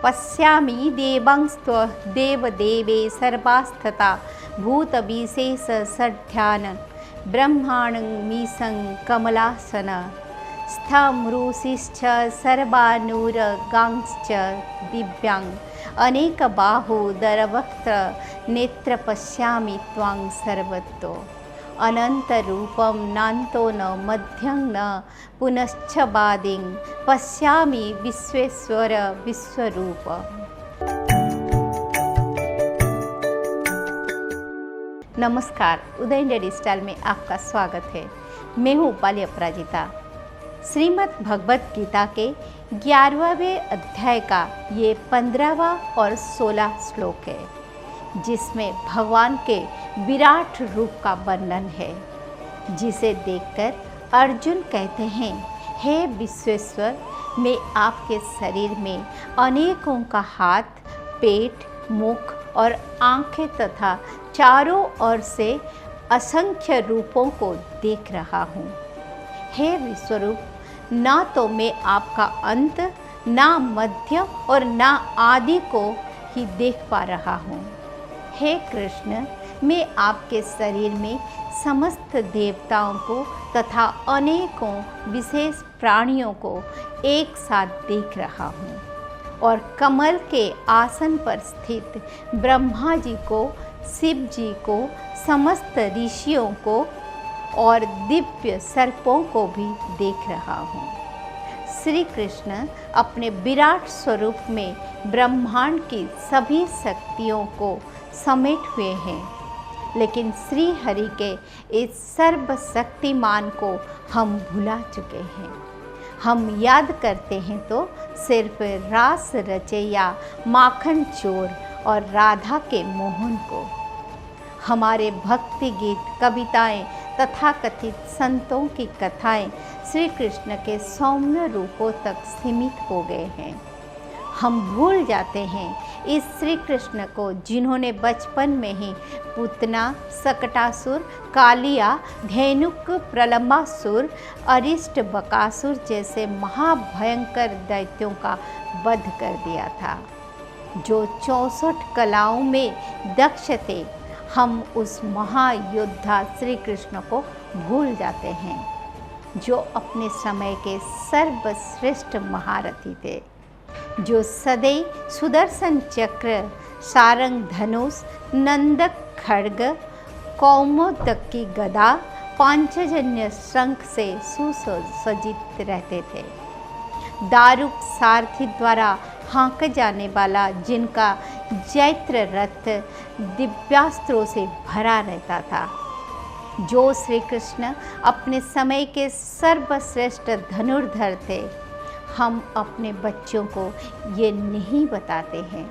पश्यामि देवांस्त्व देवदेवे सर्वास्तथा भूतविशेषसङ्ख्यान ब्रह्माणं मीशं कमलासन स्थमृषिश्च सर्वानुरगांश्च दिव्यां अनेकबाहुदरवक्त्र नेत्र पश्यामि त्वां सर्वतो अनन्तरूपं नान्तो न मध्यं न पुनश्च बादिं पश्यामि विश्वेश्वर विश्वरूप। नमस्कार, उदय इंडिया डिजिटल में आपका स्वागत है। मैं हूँ उपाली अपराजिता। श्रीमद् भगवत गीता के 11वें अध्याय का ये 15वां और 16 श्लोक है, जिसमें भगवान के विराट रूप का वर्णन है, जिसे देखकर अर्जुन कहते हैं, हे विश्वेश्वर, मैं आपके शरीर में अनेकों का हाथ, पेट, मुख और आँखें तथा चारों ओर से असंख्य रूपों को देख रहा हूँ। हे विश्वरूप, ना तो मैं आपका अंत, ना मध्य और ना आदि को ही देख पा रहा हूँ। हे कृष्ण, मैं आपके शरीर में समस्त देवताओं को तथा अनेकों विशेष प्राणियों को एक साथ देख रहा हूँ और कमल के आसन पर स्थित ब्रह्मा जी को, शिव जी को, समस्त ऋषियों को और दिव्य सर्पों को भी देख रहा हूँ। श्री कृष्ण अपने विराट स्वरूप में ब्रह्मांड की सभी शक्तियों को समेट हुए हैं, लेकिन श्री हरि के इस सर्वशक्तिमान को हम भुला चुके हैं। हम याद करते हैं तो सिर्फ रास रचैया माखन चोर और राधा के मोहन को। हमारे भक्ति गीत, कविताएं तथा कथित संतों की कथाएं श्री कृष्ण के सौम्य रूपों तक सीमित हो गए हैं। हम भूल जाते हैं इस श्री कृष्ण को, जिन्होंने बचपन में ही पूतना, सकटासुर, कालिया, धेनुक, प्रलंबासुर, अरिष्ट, बकासुर जैसे महाभयंकर दैत्यों का वध कर दिया था, जो 64 कलाओं में दक्ष थे। हम उस महायोद्धा श्री कृष्ण को भूल जाते हैं, जो अपने समय के सर्वश्रेष्ठ महारथी थे, जो सदैव सुदर्शन चक्र, सारंग धनुष, नंदक खड्ग, कौमोदकी गदा, पांचजन्य शंख से सुसज्जित रहते थे। दारुक सारथी द्वारा हाँक जाने वाला जिनका जैत्र रथ दिव्यास्त्रों से भरा रहता था, जो श्री कृष्ण अपने समय के सर्वश्रेष्ठ धनुर्धर थे। हम अपने बच्चों को ये नहीं बताते हैं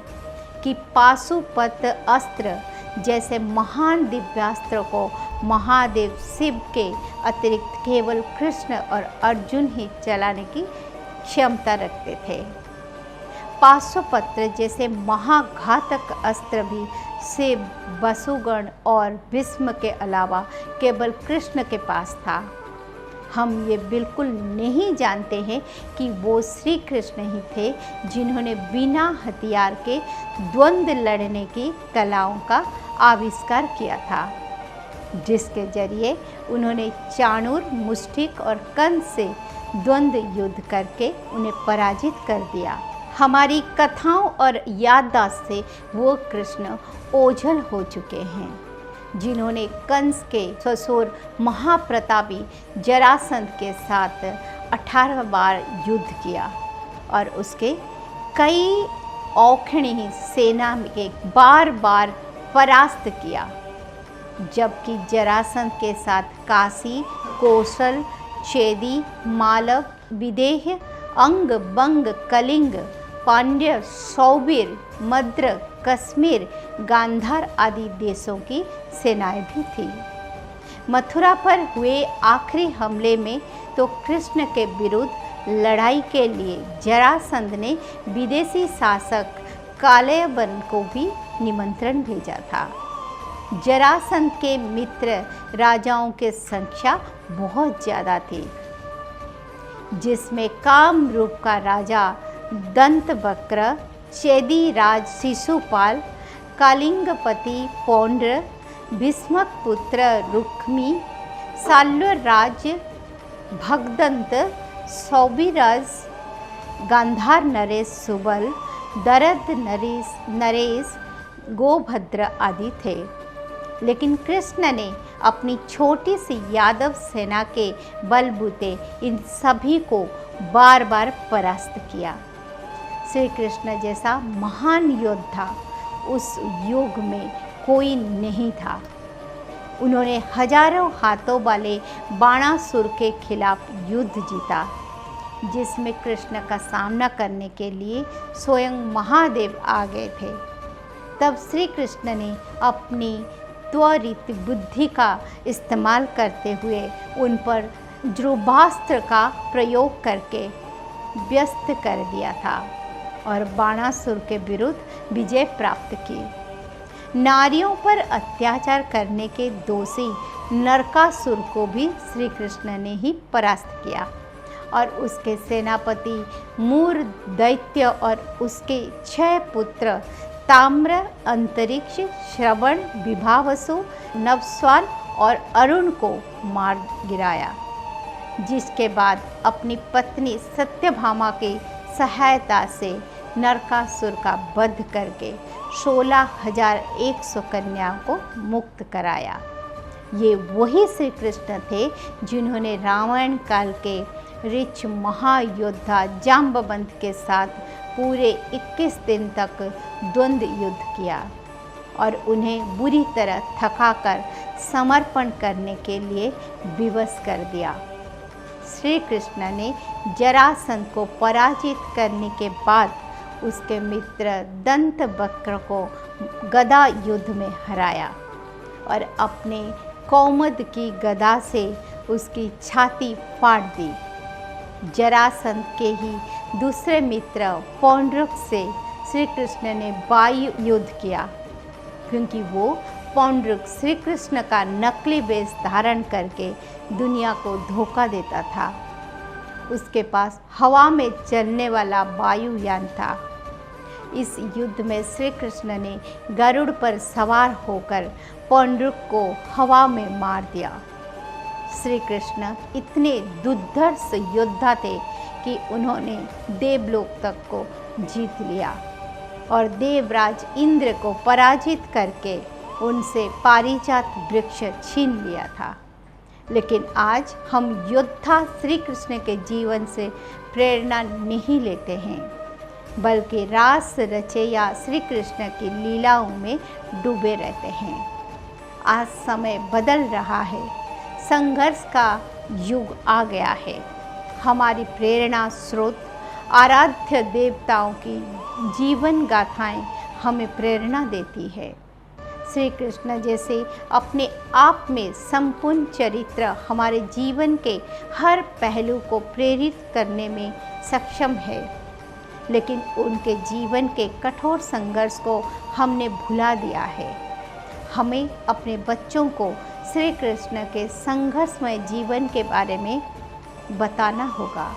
कि पाशुपत अस्त्र जैसे महान दिव्यास्त्र को महादेव शिव के अतिरिक्त केवल कृष्ण और अर्जुन ही चलाने की क्षमता रखते थे। पाशुपत्र जैसे महाघातक अस्त्र भी शिव, वसुगण और भीष्म के अलावा केवल कृष्ण के पास था। हम ये बिल्कुल नहीं जानते हैं कि वो श्री कृष्ण ही थे जिन्होंने बिना हथियार के द्वंद्व लड़ने की कलाओं का आविष्कार किया था, जिसके जरिए उन्होंने चाणूर, मुष्टिक और कंस से द्वंद्व युद्ध करके उन्हें पराजित कर दिया। हमारी कथाओं और याददाश्त से वो कृष्ण ओझल हो चुके हैं, जिन्होंने कंस के ससुर महाप्रतापी जरासंध के साथ 18 बार युद्ध किया और उसके कई औखणी सेना के बार बार परास्त किया, जबकि जरासंध के साथ काशी, कौशल, चेदी, मालव, विदेह, अंग, बंग, कलिंग, पांड्य, सौबीर, मद्र, कश्मीर, गांधार आदि देशों की सेनाएं भी थी। मथुरा पर हुए आखिरी हमले में तो कृष्ण के विरुद्ध लड़ाई के लिए जरासंध ने विदेशी शासक कालयवन को भी निमंत्रण भेजा था। जरासंध के मित्र राजाओं की संख्या बहुत ज़्यादा थी, जिसमें कामरूप का राजा दंतवक्र, चेदी राज शिशुपाल, कालिंगपति पौंड्र, भीष्मक पुत्र रुक्मी, साल्वर राज भगदंत, सौबिराज, गांधार नरेश सुबल, दरद नरेश, गोभद्र आदि थे। लेकिन कृष्ण ने अपनी छोटी सी यादव सेना के बलबूते इन सभी को बार बार परास्त किया। श्री कृष्ण जैसा महान योद्धा उस युग में कोई नहीं था। उन्होंने हजारों हाथों वाले बाणासुर के खिलाफ युद्ध जीता, जिसमें कृष्ण का सामना करने के लिए स्वयं महादेव आ गए थे। तब श्री कृष्ण ने अपनी त्वरित बुद्धि का इस्तेमाल करते हुए उन पर ध्रुवास्त्र का प्रयोग करके व्यस्त कर दिया था और बाणासुर के विरुद्ध विजय प्राप्त की। नारियों पर अत्याचार करने के दोषी नरकासुर को भी श्री कृष्ण ने ही परास्त किया और उसके सेनापति मूर दैत्य और उसके 6 पुत्र ताम्र, अंतरिक्ष, श्रवण, विभावसु, नवस्वान और अरुण को मार गिराया, जिसके बाद अपनी पत्नी सत्यभामा की सहायता से नरकासुर का वध करके 16,100 कन्याओं को मुक्त कराया। ये वही श्री कृष्ण थे जिन्होंने रामायण काल के ऋच महायोद्धा जाम्बवंत के साथ पूरे 21 दिन तक द्वंद्व युद्ध किया और उन्हें बुरी तरह थकाकर समर्पण करने के लिए विवश कर दिया। श्री कृष्ण ने जरासंध को पराजित करने के बाद उसके मित्र दंतवक्र को गदा युद्ध में हराया और अपने कौमद की गदा से उसकी छाती फाड़ दी। जरासंध के ही दूसरे मित्र पौंड्रुक से श्री कृष्ण ने वायु युद्ध किया, क्योंकि वो पौंड्रुक श्री कृष्ण का नकली वेश धारण करके दुनिया को धोखा देता था। उसके पास हवा में चलने वाला वायुयान था। इस युद्ध में श्री कृष्ण ने गरुड़ पर सवार होकर पौंड्रुक को हवा में मार दिया। श्री कृष्ण इतने दुर्धर्ष योद्धा थे कि उन्होंने देवलोक तक को जीत लिया और देवराज इंद्र को पराजित करके उनसे पारिजात वृक्ष छीन लिया था। लेकिन आज हम योद्धा श्री कृष्ण के जीवन से प्रेरणा नहीं लेते हैं, बल्कि रास रचैया श्री कृष्ण की लीलाओं में डूबे रहते हैं। आज समय बदल रहा है, संघर्ष का युग आ गया है। हमारी प्रेरणा स्रोत आराध्य देवताओं की जीवन गाथाएं हमें प्रेरणा देती है। श्री कृष्ण जैसे अपने आप में संपूर्ण चरित्र हमारे जीवन के हर पहलू को प्रेरित करने में सक्षम है, लेकिन उनके जीवन के कठोर संघर्ष को हमने भुला दिया है। हमें अपने बच्चों को श्री कृष्ण के संघर्षमय जीवन के बारे में बताना होगा,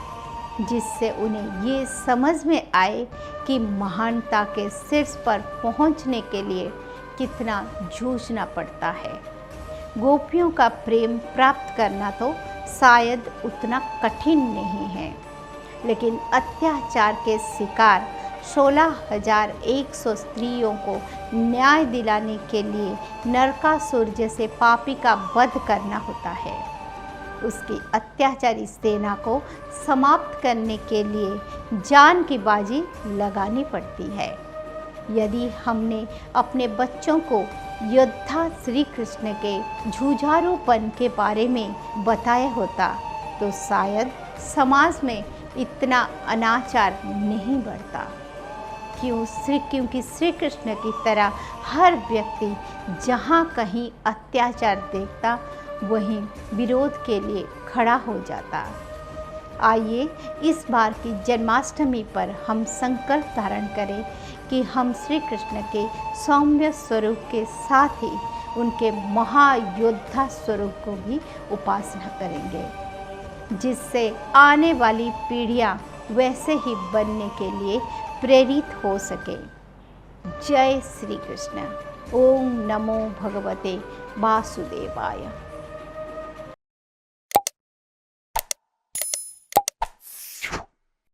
जिससे उन्हें ये समझ में आए कि महानता के शीर्ष पर पहुंचने के लिए कितना जूझना पड़ता है। गोपियों का प्रेम प्राप्त करना तो शायद उतना कठिन नहीं है, लेकिन अत्याचार के शिकार 16,100 स्त्रियों को न्याय दिलाने के लिए नरकासुर जैसे पापी का वध करना होता है। उसकी अत्याचारी सेना को समाप्त करने के लिए जान की बाजी लगानी पड़ती है। यदि हमने अपने बच्चों को योद्धा श्री कृष्ण के जुझारूपन के बारे में बताया होता तो शायद समाज में इतना अनाचार नहीं बढ़ता। क्योंकि श्री कृष्ण की तरह हर व्यक्ति जहाँ कहीं अत्याचार देखता वहीं विरोध के लिए खड़ा हो जाता। आइए इस बार की जन्माष्टमी पर हम संकल्प धारण करें कि हम श्री कृष्ण के सौम्य स्वरूप के साथ ही उनके महायोद्धा स्वरूप को भी उपासना करेंगे, जिससे आने वाली पीढ़ियां वैसे ही बनने के लिए प्रेरित हो सके। जय श्री कृष्ण। ओम नमो भगवते वासुदेवाय।